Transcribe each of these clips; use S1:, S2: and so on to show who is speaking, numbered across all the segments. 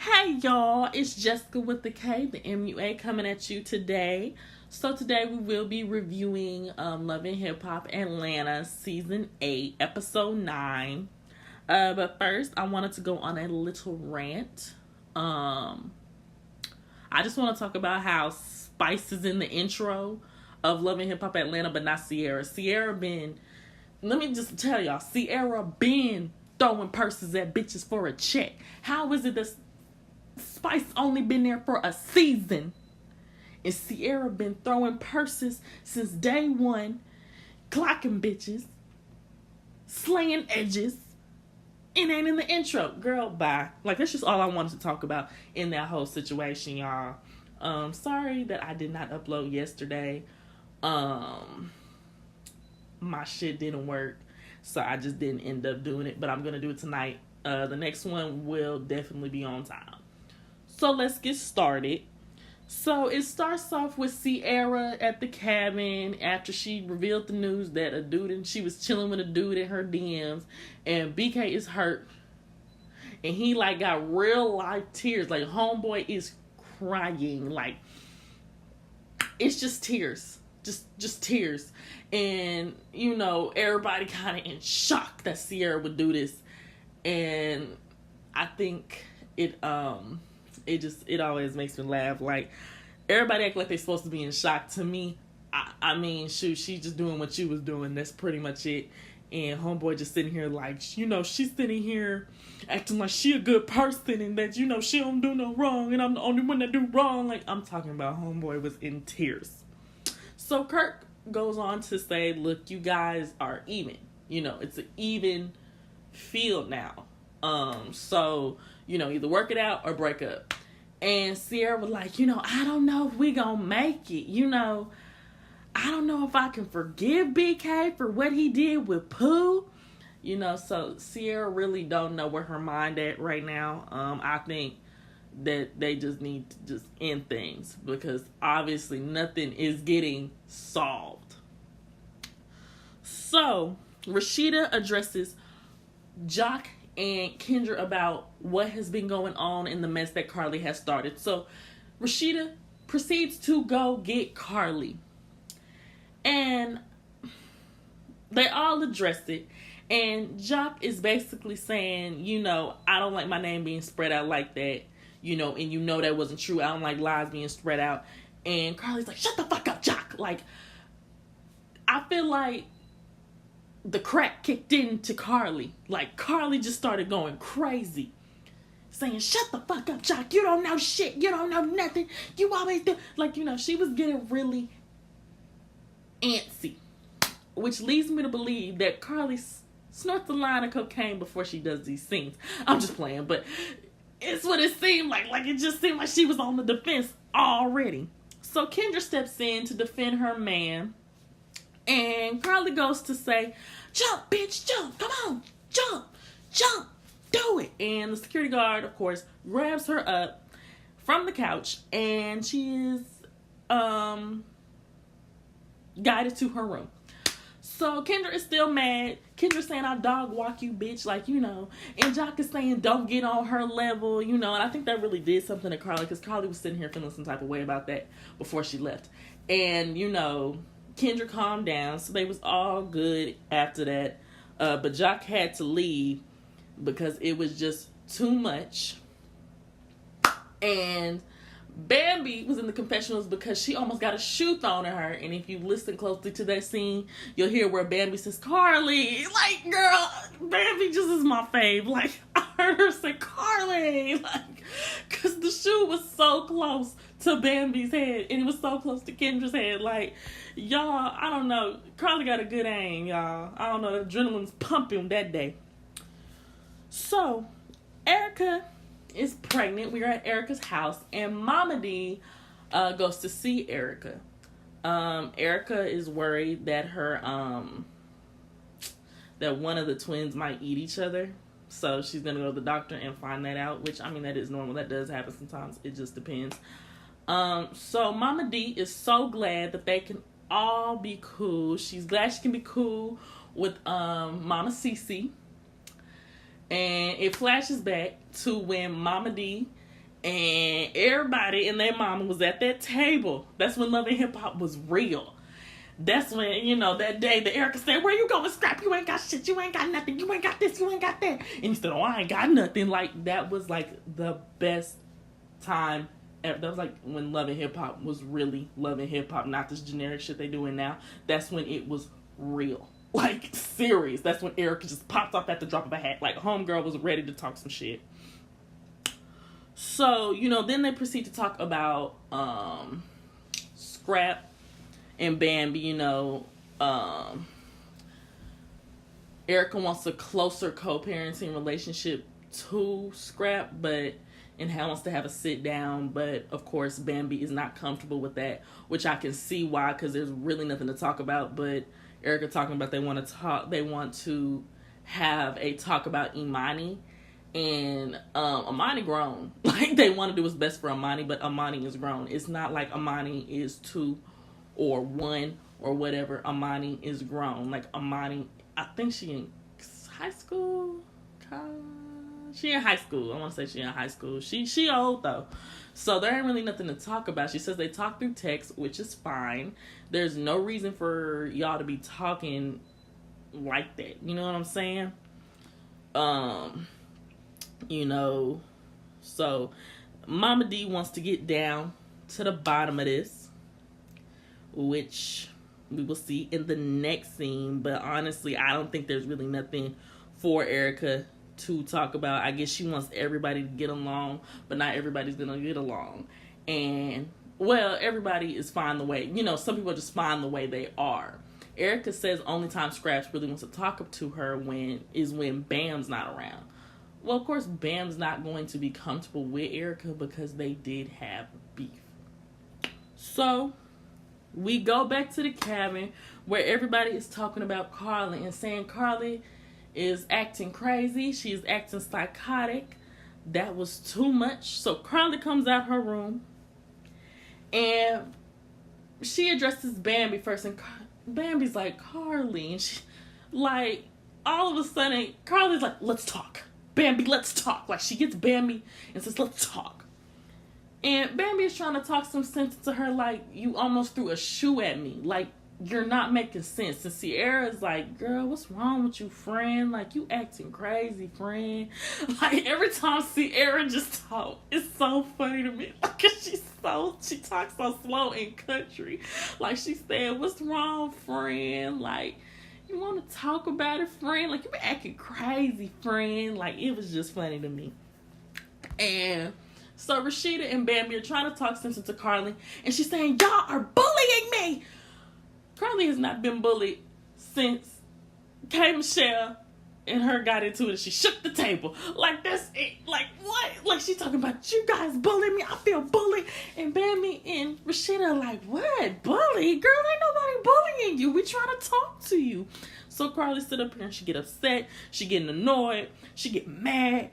S1: Hey y'all, it's Jessica with the K, the MUA coming at you today. So today we will be reviewing Love and Hip Hop Atlanta Season 8, Episode 9. But first, I wanted to go on a little rant. I just want to talk about how Spice is in the intro of Love and Hip Hop Atlanta, but not Sierra. Let me just tell y'all, Sierra been throwing purses at bitches for a check. How is it that Spice only been there for a season and Sierra been throwing purses since day one, clocking bitches, slaying edges, and ain't in the intro? Girl, bye. Like, that's just all I wanted to talk about in that whole situation, y'all. Sorry that I did not upload yesterday. My shit didn't work, so I just didn't end up doing it, but I'm gonna do it tonight. The next one will definitely be on time. So let's get started. So it starts off with Sierra at the cabin after she revealed the news that she was chilling with a dude in her DMs, and BK is hurt, and he like got real life tears. Like, homeboy is crying. Like, it's just tears, just tears, and you know, everybody kind of in shock that Sierra would do this, and I think it always makes me laugh. Like, everybody act like they're supposed to be in shock. To me, I mean, shoot, she's just doing what she was doing. That's pretty much it. And homeboy just sitting here like, you know, she's sitting here acting like she a good person and that, you know, she don't do no wrong and I'm the only one that do wrong. Like, I'm talking about homeboy was in tears. So Kirk goes on to say, look, you guys are even. You know, it's an even field now. So, you know, either work it out or break up. And Sierra was like, you know, I don't know if we gonna make it. You know, I don't know if I can forgive BK for what he did with Pooh. You know, so Sierra really don't know where her mind at right now. I think that they just need to just end things because obviously nothing is getting solved. So Rashida addresses Jock and Kendra about what has been going on in the mess that Carly has started. So Rashida proceeds to go get Carly, and they all address it, and Jock is basically saying, you know, I don't like my name being spread out like that, you know, and you know that wasn't true. I don't like lies being spread out. And Carly's like, shut the fuck up, Jock. Like, I feel like the crack kicked into Carly. Like, Carly just started going crazy, saying, shut the fuck up, Jock. You don't know shit. You don't know nothing. You always do. Like, you know, she was getting really antsy, which leads me to believe that Carly snorts a line of cocaine before she does these scenes. I'm just playing, but it's what it seemed like. Like, it just seemed like she was on the defense already. So Kendra steps in to defend her man, and Carly goes to say, jump, bitch, jump, come on, jump, do it. And the security guard, of course, grabs her up from the couch, and she is guided to her room. So Kendra is still mad. Kendra's saying, I'll dog walk you, bitch, like, you know. And Jock is saying, don't get on her level, you know. And I think that really did something to Carly, because Carly was sitting here feeling some type of way about that before she left. And, you know, Kendra calmed down, so they was all good after that. But Jock had to leave because it was just too much. And Bambi was in the confessionals because she almost got a shoe thrown at her. And if you listen closely to that scene, you'll hear where Bambi says, Carly. Like, girl, Bambi just is my fave. Like, I heard her say, Carly. Like, because the shoe was so close to Bambi's head, and it was so close to Kendra's head. Like, y'all, I don't know. Carly got a good aim, y'all. I don't know. The adrenaline's pumping that day. So, Erica is pregnant. We are at Erica's house, and Mama D goes to see Erica. Erica is worried that that one of the twins might eat each other. So she's gonna go to the doctor and find that out, which, I mean, that is normal. That does happen sometimes. It just depends. So Mama D is so glad that they can all be cool. She's glad she can be cool with Mama Cece. And it flashes back to when Mama D And everybody and their mama was at that table. That's when Love and Hip Hop was real. That's when, that day that Erica said, where you going, Scrap? You ain't got shit. You ain't got nothing. You ain't got this. You ain't got that. And he said, oh, I ain't got nothing. Like, that was, like, the best time ever. That was, like, when Love and Hip Hop was really Love and Hip Hop, not this generic shit they doing now. That's when it was real. Like, serious. That's when Erica just popped off at the drop of a hat. Like, homegirl was ready to talk some shit. So, then they proceed to talk about Scrap and Bambi. Erica wants a closer co-parenting relationship to Scrap, and wants to have a sit down, but of course Bambi is not comfortable with that, which I can see why, because there's really nothing to talk about. But Erica talking about they want to have a talk about Imani, and Imani grown. Like, they want to do what's best for Imani, but Imani is grown. It's not like Imani is 2 or 1 or whatever. Imani is grown. Like, Imani, I think she in high school. She in high school. I want to say she in high school. She old though, so there ain't really nothing to talk about. She says they talk through text, which is fine. There's no reason for y'all to be talking like that. You know what I'm saying? So Mama D wants to get down to the bottom of this, which we will see in the next scene. But honestly, I don't think there's really nothing for Erica to talk about. I guess she wants everybody to get along, but not everybody's gonna get along. And, well, everybody is fine the way, some people are just fine the way they are. Erica says only time Scraps really wants to talk to her is when Bam's not around. Well, of course, Bam's not going to be comfortable with Erica because they did have beef. So we go back to the cabin where everybody is talking about Carly and saying Carly is acting crazy. She is acting psychotic. That was too much. So Carly comes out her room and she addresses Bambi first, and Bambi's like, Carly, and she, like, all of a sudden Carly's like, let's talk. Bambi, let's talk. Like, she gets Bambi and says, let's talk. And Bambi is trying to talk some sense to her, like, you almost threw a shoe at me. Like, you're not making sense. And Sierra's like, girl, what's wrong with you, friend? Like, you acting crazy, friend. Like, every time Sierra just talk, it's so funny to me. Like, she talks so slow and country. Like, she said, what's wrong, friend? Like, you want to talk about it, friend? Like, you been acting crazy, friend. Like, it was just funny to me. And so Rashida and Bambi are trying to talk sense into Carly, and she's saying, y'all are bullying me. Carly has not been bullied since K. Michelle and her got into it. She shook the table. Like, that's it. Like, what? Like, she's talking about, you guys bully me. I feel bullied. And Bambi and Rashida are like, what? Bully? Girl, ain't nobody bullying you. We trying to talk to you. So Carly stood up here and she get upset. She getting annoyed. She get mad.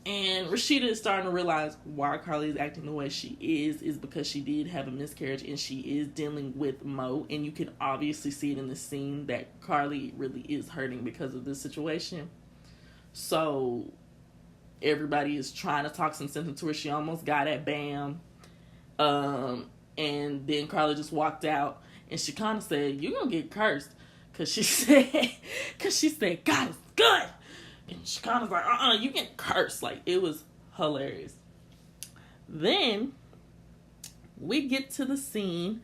S1: And Rashida is starting to realize why Carly is acting the way she is because she did have a miscarriage and she is dealing with Mo. And you can obviously see it in the scene that Carly really is hurting because of this situation. So everybody is trying to talk some sense into her. She almost got at Bam. And then Carly just walked out and she kind of said, you're going to get cursed. Because she said, God is good. And she kind of like, you get cursed. Like, it was hilarious. Then we get to the scene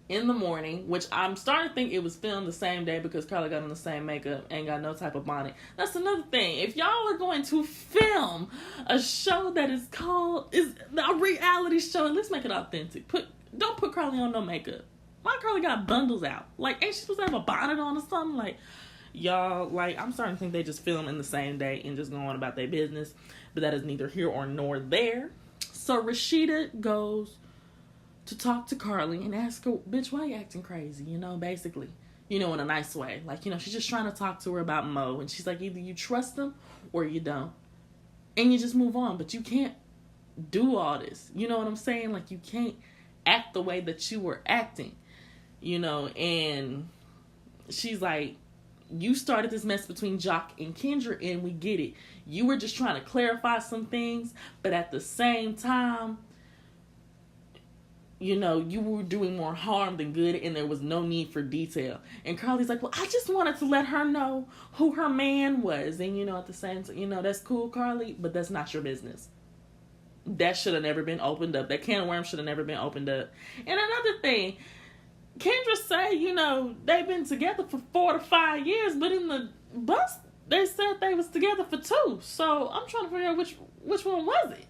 S1: in the morning, which I'm starting to think it was filmed the same day because Carly got on the same makeup and got no type of bonnet. That's another thing. If y'all are going to film a show that is a reality show, let's make it authentic. Don't put Carly on no makeup. Why Carly got bundles out? Like, ain't she supposed to have a bonnet on or something? Like, y'all, like, I'm starting to think they just film in the same day and just go on about their business. But that is neither here or nor there. So Rashida goes to talk to Carly and ask her, bitch, why you acting crazy? Basically. In a nice way. Like, she's just trying to talk to her about Mo. And she's like, either you trust him or you don't. And you just move on. But you can't do all this. You know what I'm saying? Like, you can't act the way that you were acting. And she's like, you started this mess between Jock and Kendra, and we get it. You were just trying to clarify some things, but at the same time, you know, you were doing more harm than good, and there was no need for detail. And Carly's like, well, I just wanted to let her know who her man was. And, you know, at the same time, you know, that's cool, Carly, but that's not your business. That should have never been opened up. That can of worms should have never been opened up. And another thing, Kendra say, you know, they've been together for 4 to 5 years, but in the bus, they said they was together for 2. So I'm trying to figure out which one was it.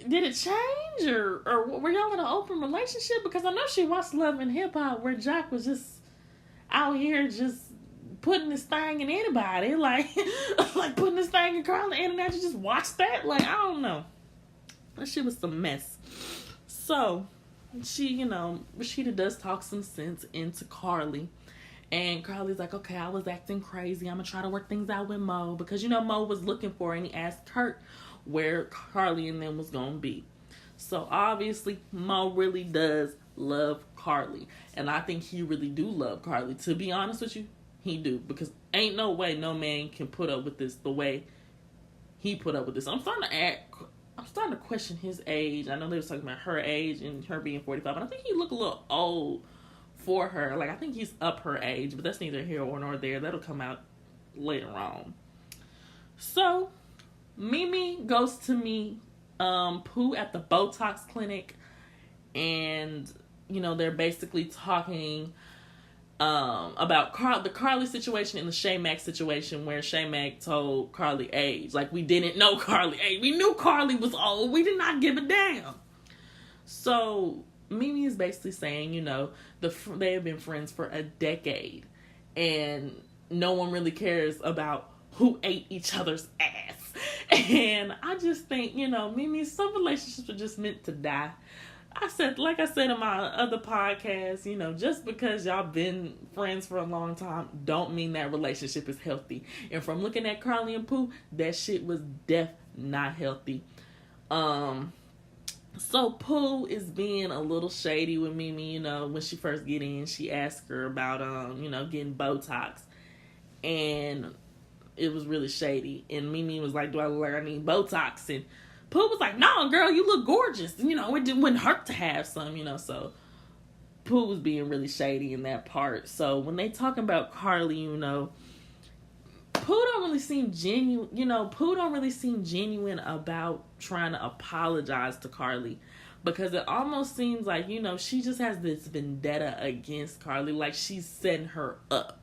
S1: Did it change, or were y'all in an open relationship? Because I know she watched Love and Hip Hop, where Jock was just out here just putting this thing in anybody, like putting this thing in Carly, and then you just watch that. Like, I don't know, that shit was some mess. So she, you know, Rashida does talk some sense into Carly. And Carly's like, okay, I was acting crazy. I'm going to try to work things out with Mo. Because, you know, Mo was looking for her, and he asked Kurt where Carly and them was going to be. So, obviously, Mo really does love Carly. And I think he really do love Carly. To be honest with you, he do. Because ain't no way no man can put up with this the way he put up with this. I'm starting to question his age. I know they was talking about her age and her being 45. But I think he look a little old for her. Like, I think he's up her age, but that's neither here nor there. That'll come out later on. So Mimi goes to meet Pooh at the Botox clinic, and you know, they're basically talking about the Carly situation and the Shay Mack situation, where Shay Mack told Carly age. Like, we didn't know Carly age. We knew Carly was old. We did not give a damn. So Mimi is basically saying, you know, they have been friends for a decade, and no one really cares about who ate each other's ass. And I just think, you know, Mimi, some relationships are just meant to die. Like I said in my other podcast, you know, just because y'all been friends for a long time don't mean that relationship is healthy. And from looking at Carly and Pooh, that shit was not healthy. So Pooh is being a little shady with Mimi, you know, when she first get in. She asked her about, you know, getting Botox. And it was really shady. And Mimi was like, do I look like I need Botox? And Pooh was like, no, girl, you look gorgeous. And, you know, it wouldn't hurt to have some, you know. So Pooh was being really shady in that part. So when they talking about Carly, you know, Pooh don't really seem genuine. You know, Pooh don't really seem genuine about trying to apologize to Carly, because it almost seems like, you know, she just has this vendetta against Carly, like she's setting her up.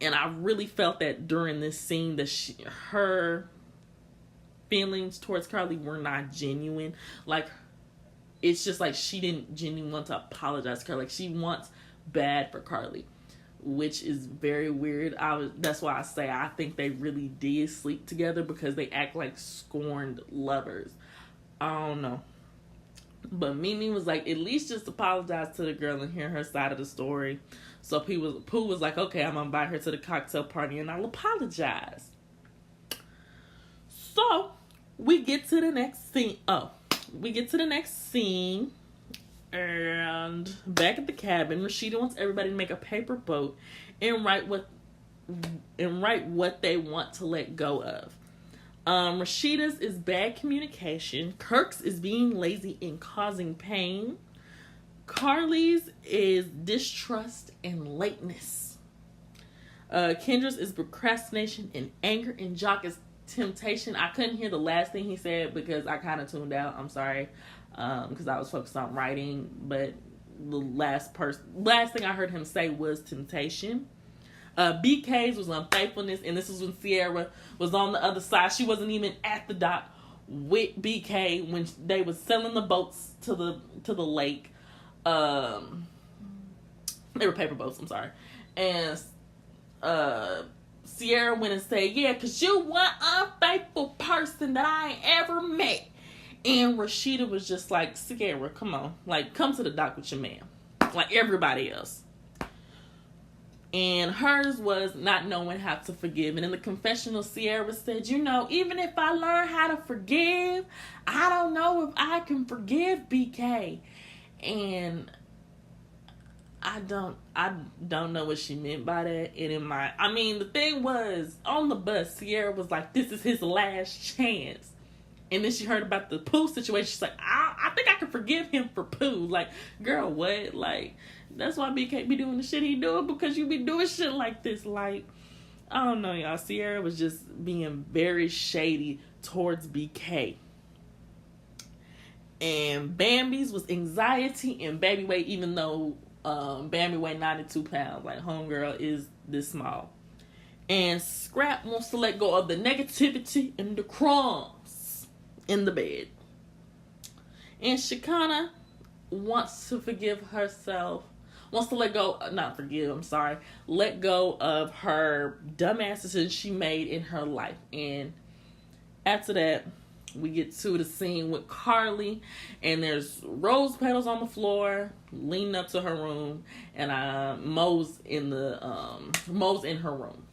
S1: And I really felt that during this scene that her feelings towards Carly were not genuine. Like, it's just like she didn't genuinely want to apologize to Carly. Like, she wants bad for Carly, which is very weird. That's why I say I think they really did sleep together, because they act like scorned lovers. I don't know. But Mimi was like, at least just apologize to the girl and hear her side of the story. So Pooh was like, okay, I'm going to invite her to the cocktail party and I'll apologize. So we get to the next scene. And back at the cabin, Rashida wants everybody to make a paper boat and write what they want to let go of. Rashida's is bad communication. Kirk's is being lazy and causing pain. Carly's is distrust and lateness. Kendra's is procrastination and anger. And Jock is temptation. I couldn't hear the last thing he said because I kind of tuned out. I'm sorry. Because I was focused on writing. But the last thing I heard him say was temptation. BK's was unfaithfulness, and this was when Sierra was on the other side. She wasn't even at the dock with BK when they was selling the boats to the lake. They were paper boats, I'm sorry. And Sierra went and said, yeah, because you one unfaithful person that I ain't ever met. And Rashida was just like, Sierra, come on. Like, come to the dock with your man. Like everybody else. And hers was not knowing how to forgive. And in the confessional, Sierra said, you know, even if I learn how to forgive, I don't know if I can forgive BK. And I don't know what she meant by that. And the thing was, on the bus, Sierra was like, this is his last chance. And then she heard about the Pooh situation. She's like, I think I can forgive him for Pooh. Like, girl, what? Like, that's why BK be doing the shit he doing, because you be doing shit like this. Like, I don't know, y'all. Sierra was just being very shady towards BK. And Bambi's was anxiety and baby weight, even though Bambi weighed 92 pounds. Like, homegirl is this small. And Scrap wants to let go of the negativity and the crumbs in the bed. And Shekinah wants to forgive herself. Wants to let go of her dumbass decisions she made in her life. And after that, we get to the scene with Carly, and there's rose petals on the floor, leaning up to her room, and Mo's in her room.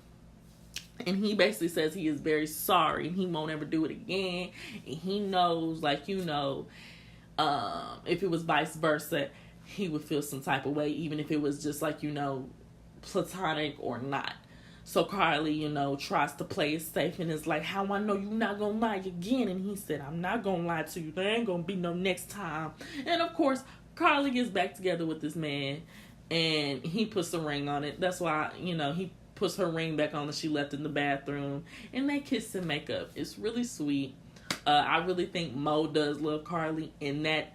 S1: And he basically says he is very sorry and he won't ever do it again. And he knows, like, if it was vice versa, he would feel some type of way, even if it was just like, platonic or not. So Carly, tries to play it safe and is like, how I know you're not going to lie again? And he said, I'm not going to lie to you. There ain't going to be no next time. And of course, Carly gets back together with this man and he puts a ring on it. That's why, he puts her ring back on that she left in the bathroom, and they kiss and make up. It's really sweet. I really think Mo does love Carly, and that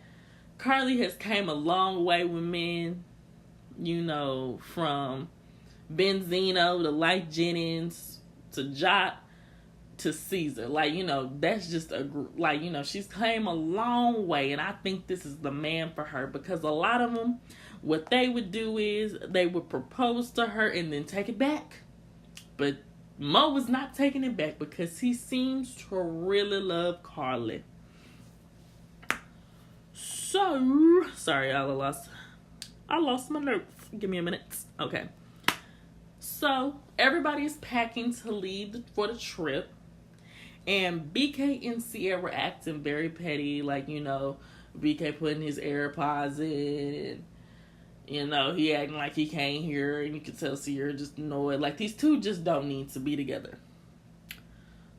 S1: Carly has came a long way with men, from Benzino to Life Jennings to Jot to Caesar. Like, that's just she's came a long way, and I think this is the man for her, because a lot of them, what they would do is they would propose to her and then take it back. But Mo was not taking it back because he seems to really love Carly. So, sorry, I lost my notes. Give me a minute. Okay. So, everybody is packing to leave for the trip. And BK and Sierra were acting very petty. Like, BK putting his AirPods in. He acting like he can't hear. And you can tell Sierra just annoyed. Like, these two just don't need to be together.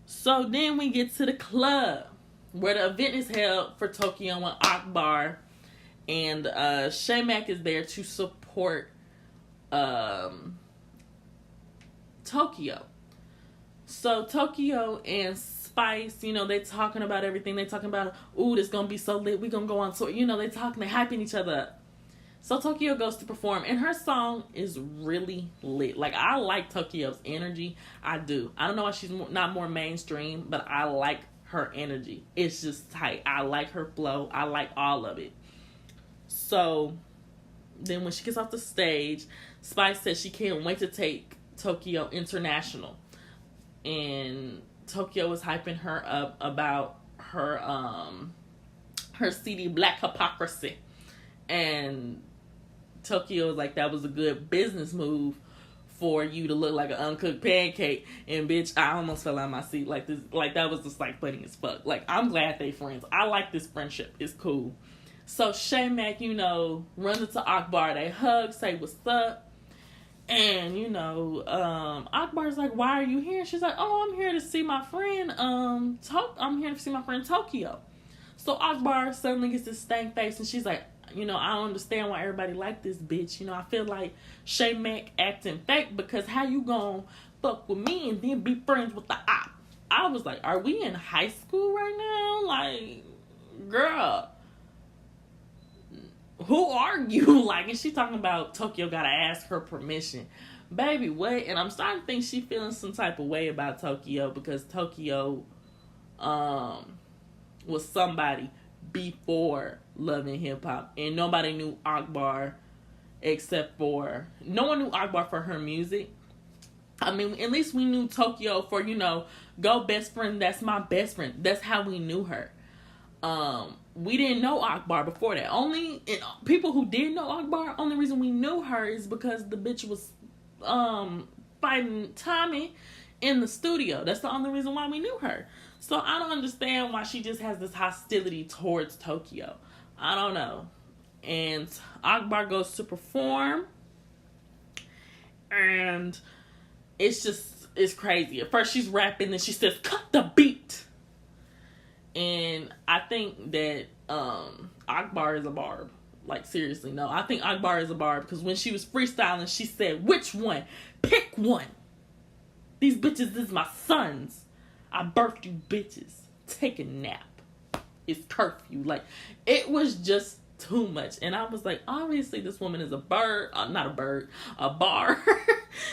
S1: So, then we get to the club, where the event is held for Tokyo and Akbar. And Shaymak is there to support Tokyo. So Tokyo and Spice, they talking about everything. They talking about, ooh, this gonna be so lit. We gonna go on tour. They talking, they hyping each other up. So Tokyo goes to perform, and her song is really lit. Like, I like Tokyo's energy. I do. I don't know why she's not more mainstream, but I like her energy. It's just tight. I like her flow. I like all of it. So then when she gets off the stage, Spice says she can't wait to take Tokyo international. And Tokyo is hyping her up about her CD Black Hypocrisy. And Tokyo was like, that was a good business move for you to look like an uncooked pancake. And bitch, I almost fell out of my seat. Like, this, like, that was just like funny as fuck. Like, I'm glad they friends. I like this friendship. It's cool. So Shaymak, runs into Akbar. They hug, say what's up. And, Akbar's like, why are you here? She's like, oh, I'm here to see my friend, I'm here to see my friend Tokyo. So Akbar suddenly gets this stank face, and she's like, I don't understand why everybody like this bitch. I feel like Shaymak acting fake, because how you gonna fuck with me and then be friends with the op? I was like, are we in high school right now? Like, girl, who are you? Like, and she talking about Tokyo gotta ask her permission. Baby, what? And I'm starting to think she feeling some type of way about Tokyo, because Tokyo was somebody before Love and Hip Hop, and nobody knew Akbar no one knew Akbar for her music. I mean, at least we knew Tokyo for, go best friend, that's my best friend. That's how we knew her. We didn't know Akbar before that. People who did know Akbar, only reason we knew her is because the bitch was fighting Tommy in the studio. That's the only reason why we knew her. So I don't understand why she just has this hostility towards Tokyo. I don't know. And Akbar goes to perform, And it's crazy. At first she's rapping and she says, cut the beat. And I think that Akbar is a barb. Like, seriously, no. I think Akbar is a barb because when she was freestyling, she said, which one? Pick one. These bitches is my sons. I birthed you bitches. Take a nap. It's curfew. Like, it was just too much. And I was like, obviously this woman is a bird. Not a bird. A barb.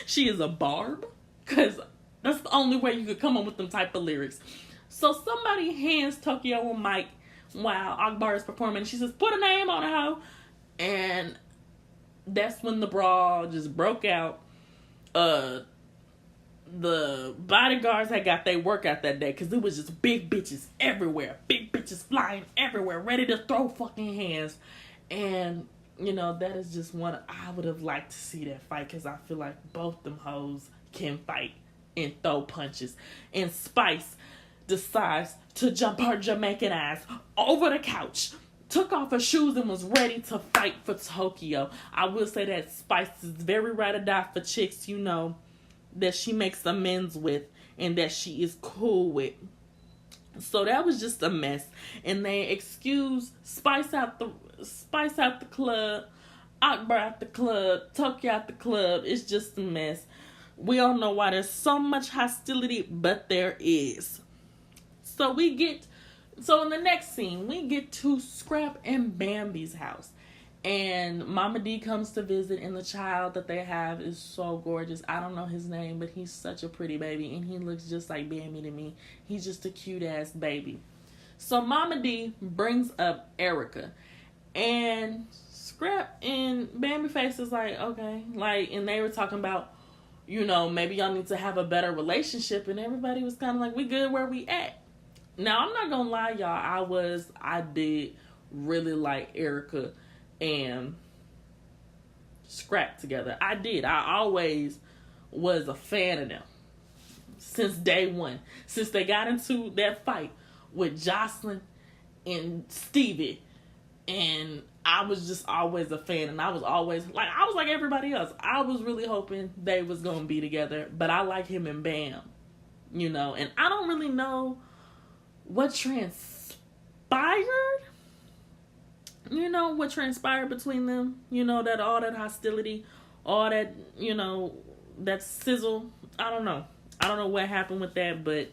S1: She is a barb. Because that's the only way you could come up with them type of lyrics. So somebody hands Tokyo a mic while Akbar is performing. She says, put a name on a hoe. And that's when the brawl just broke out. The bodyguards had got their workout that day because it was just big bitches everywhere. Big bitches flying everywhere, ready to throw fucking hands. And, you know, that is just one I would have liked to see that fight because I feel like both them hoes can fight and throw punches. And Spice decides to jump her Jamaican ass over the couch, took off her shoes and was ready to fight for Tokyo. I will say that Spice is very ride or die for chicks, you know, that she makes amends with and that she is cool with. So that was just a mess. And they excused Spice out the club, Akbar out the club, Tokyo out the club. It's just a mess. We all know why there's so much hostility, but there is. So in the next scene, we get to Scrap and Bambi's house. And Mama D comes to visit, and the child that they have is so gorgeous. I don't know his name, but he's such a pretty baby, and he looks just like Bambi to me. He's just a cute-ass baby. So Mama D brings up Erica, and Scrap and Bambi face is like, okay. Like, and they were talking about, you know, maybe y'all need to have a better relationship, and everybody was kind of like, we good where we at. Now, I'm not gonna lie, y'all. I did really like Erica and Scrap together. I did. I always was a fan of them since day one. Since they got into that fight with Jocelyn and Stevie. And I was just always a fan. And I was like everybody else. I was really hoping they was gonna be together. But I like him and Bam. You know, and I don't really know what transpired. You know, what transpired between them. You know, that all that hostility, all that, you know, that sizzle. I don't know. I don't know what happened with that, but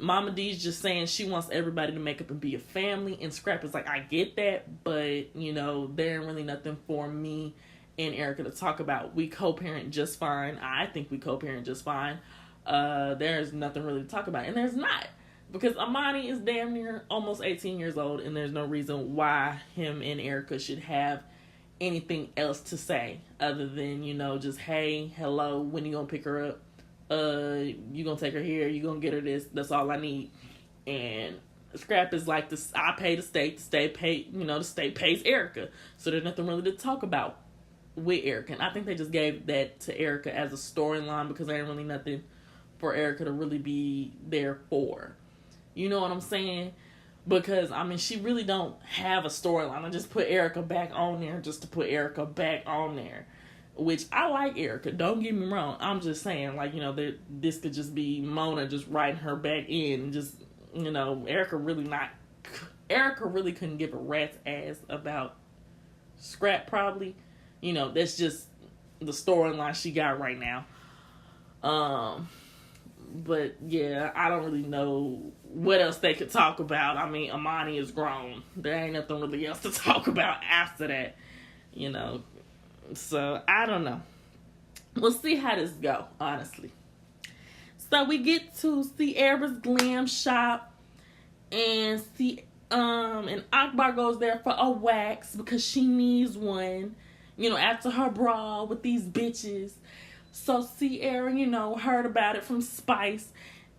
S1: Mama D's just saying she wants everybody to make up and be a family. And Scrap is like, I get that, but, you know, there ain't really nothing for me and Erica to talk about. We co-parent just fine. I think we co-parent just fine. There's nothing really to talk about. And there's not. Because Amani is damn near almost 18 years old, and there's no reason why him and Erica should have anything else to say other than, you know, just, hey, hello, when you gonna pick her up? You gonna take her here? You gonna get her this? That's all I need. And Scrap is like, this, I pay the state the state pays Erica. So there's nothing really to talk about with Erica. And I think they just gave that to Erica as a storyline because there ain't really nothing for Erica to really be there for. You know what I'm saying? Because, I mean, she really don't have a storyline. I just put Erica back on there just to put Erica back on there. Which, I like Erica. Don't get me wrong. I'm just saying, like, you know, this could just be Mona just writing her back in. And just, you know, Erica really couldn't give a rat's ass about Scrap, probably. You know, that's just the storyline she got right now. But, yeah, I don't really know what else they could talk about. I mean, Amani is grown. There ain't nothing really else to talk about after that, you know. So, I don't know. We'll see how this go, honestly. So, we get to Sierra's glam shop. And and Akbar goes there for a wax because she needs one. You know, after her brawl with these bitches. So Sierra, you know, heard about it from Spice.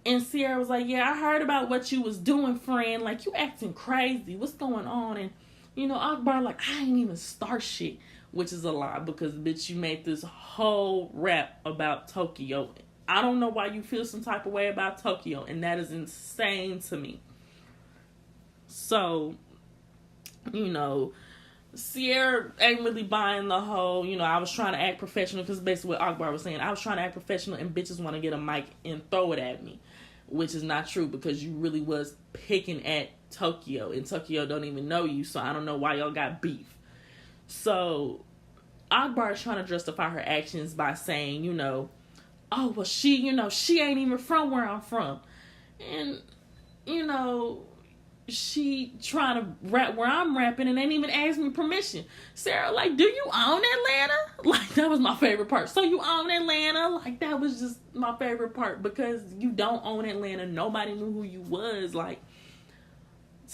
S1: And Sierra was like, yeah, I heard about what you was doing, friend. Like, you acting crazy. What's going on? And, you know, Akbar like, I ain't even start shit. Which is a lie because, bitch, you made this whole rap about Tokyo. I don't know why you feel some type of way about Tokyo. And that is insane to me. So, you know, Sierra ain't really buying the whole, I was trying to act professional, because basically what Akbar was saying, I was trying to act professional and bitches want to get a mic and throw it at me, which is not true, because you really was picking at Tokyo, and Tokyo don't even know you, so I don't know why y'all got beef. So Akbar is trying to justify her actions by saying, oh, well, she ain't even from where I'm from. And, she trying to rap where I'm rapping and ain't even asked me permission. Sarah, like, do you own Atlanta? Like, that was my favorite part. So you own Atlanta? Like, that was just my favorite part, because you don't own Atlanta. Nobody knew who you was. Like,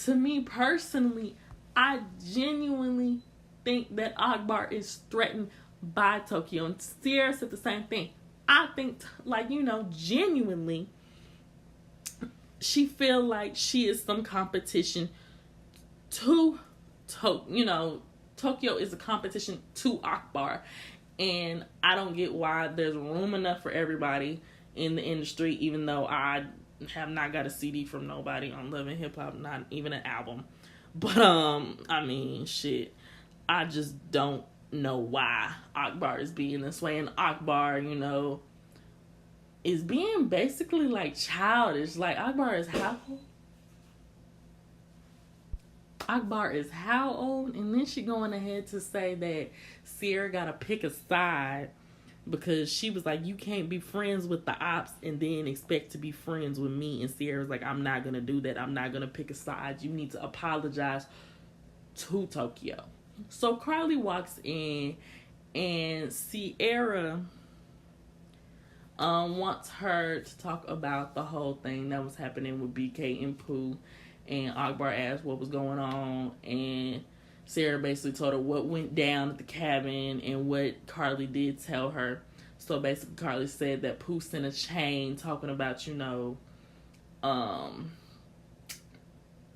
S1: to me personally, I genuinely think that Akbar is threatened by Tokyo. And Sierra said the same thing. I think, like, genuinely, she feel like she is some competition to Tokyo is a competition to Akbar. And I don't get why there's room enough for everybody in the industry, even though I have not got a CD from nobody on Love and Hip Hop, not even an album. But, I mean, shit. I just don't know why Akbar is being this way. And Akbar, is being basically, like, childish. Like, Akbar is how old? Akbar is how old? And then she going ahead to say that Sierra gotta pick a side, because she was like, you can't be friends with the ops and then expect to be friends with me. And Sierra's like, I'm not gonna do that. I'm not gonna pick a side. You need to apologize to Tokyo. So Carly walks in, and Sierra wants her to talk about the whole thing that was happening with BK and Pooh. And Akbar asked what was going on, and Sarah basically told her what went down at the cabin and what Carly did tell her. So basically Carly said that Pooh sent a chain talking about,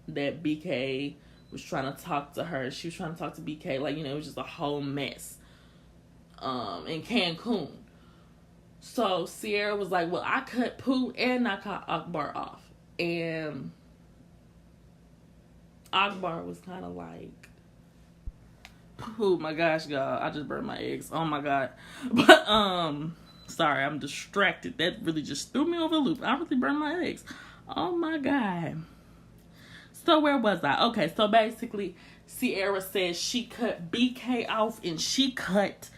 S1: that BK was trying to talk to her. She was trying to talk to BK, like, it was just a whole mess in Cancun. So Sierra was like, well, I cut Pooh and I cut Akbar off. And Akbar was kind of like, oh my gosh, y'all, I just burned my eggs. Oh my God. But, sorry, I'm distracted. That really just threw me over the loop. I really burned my eggs. Oh my God. So where was I? Okay, so basically, Sierra says she cut BK off and she cut,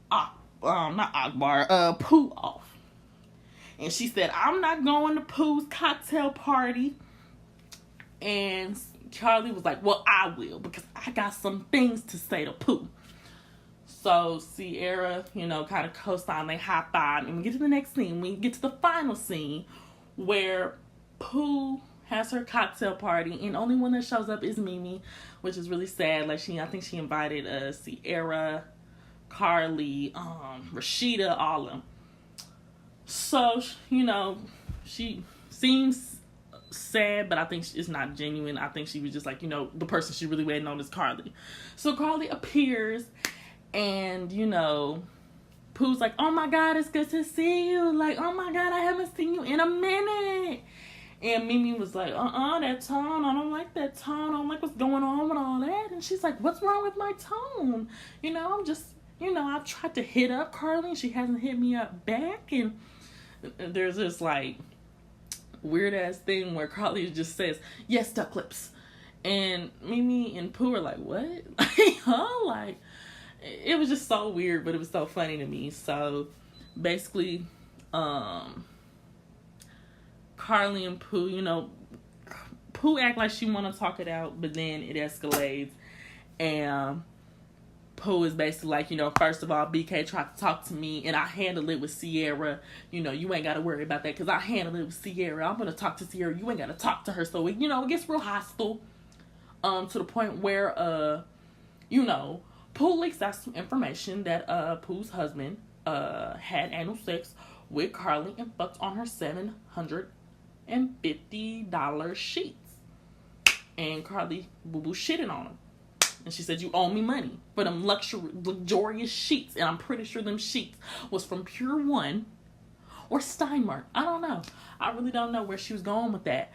S1: not Akbar, Pooh off. And she said, I'm not going to Pooh's cocktail party. And Charlie was like, well, I will, because I got some things to say to Pooh. So Sierra, kind of co-signed, they high five, and we get to the next scene. We get to the final scene where Pooh has her cocktail party, and only one that shows up is Mimi, which is really sad. Like, I think she invited Sierra, Carly, Rashida, all of them. So, she seems sad, but I think it's not genuine. I think she was just like, the person she really waiting on is Carly. So Carly appears, and, Pooh's like, oh my God, it's good to see you. Like, oh my God, I haven't seen you in a minute. And Mimi was like, that tone, I don't like that tone. I don't like what's going on with all that. And she's like, what's wrong with my tone? I'm just, I've tried to hit up Carly, and she hasn't hit me up back. And there's this, like, weird-ass thing where Carly just says, yes, duck lips. And Mimi and Pooh are like, what? Like, it was just so weird, but it was so funny to me. So, basically, Carly and Pooh, Pooh act like she want to talk it out, but then it escalates. And Pooh is basically like, first of all, BK tried to talk to me, and I handled it with Sierra. You ain't got to worry about that, because I handled it with Sierra. I'm going to talk to Sierra. You ain't got to talk to her. So, it gets real hostile, to the point where, Pooh leaks out some information that, Pooh's husband, had anal sex with Carly and fucked on her $750 sheets. And Carly boo-boo shitted on him. And she said, you owe me money for them luxurious sheets. And I'm pretty sure them sheets was from Pure One or Steinmark. I don't know. I really don't know where she was going with that.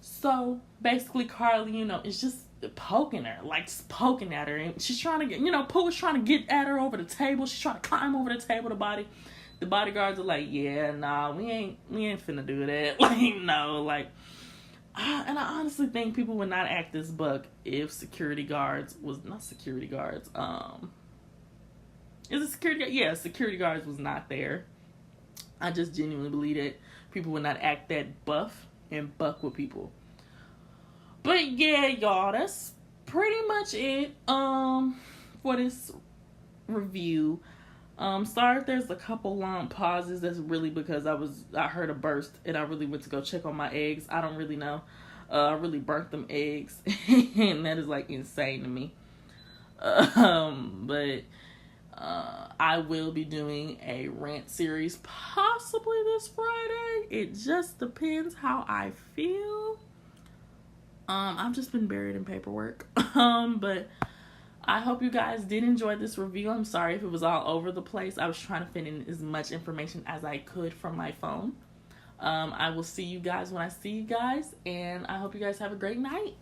S1: So, basically, Carly, it's just poking her, like just poking at her, and she's trying to get, you know, Pooh was trying to get at her over the table. She's trying to climb over the table. The bodyguards are like, yeah, nah, we ain't finna do that. Like, no, like, and I honestly think people would not act this buck if security guards was not security guards. Is it security? Yeah, security guards was not there. I just genuinely believe that people would not act that buff and buck with people. But yeah, y'all, that's pretty much it for this review. Sorry if there's a couple long pauses. That's really because I heard a burst and I really went to go check on my eggs. I don't really know. I really burnt them eggs and that is like insane to me. But I will be doing a rant series possibly this Friday. It just depends how I feel. I've just been buried in paperwork. But I hope you guys did enjoy this review. I'm sorry if it was all over the place. I was trying to fit in as much information as I could from my phone. I will see you guys when I see you guys, and I hope you guys have a great night.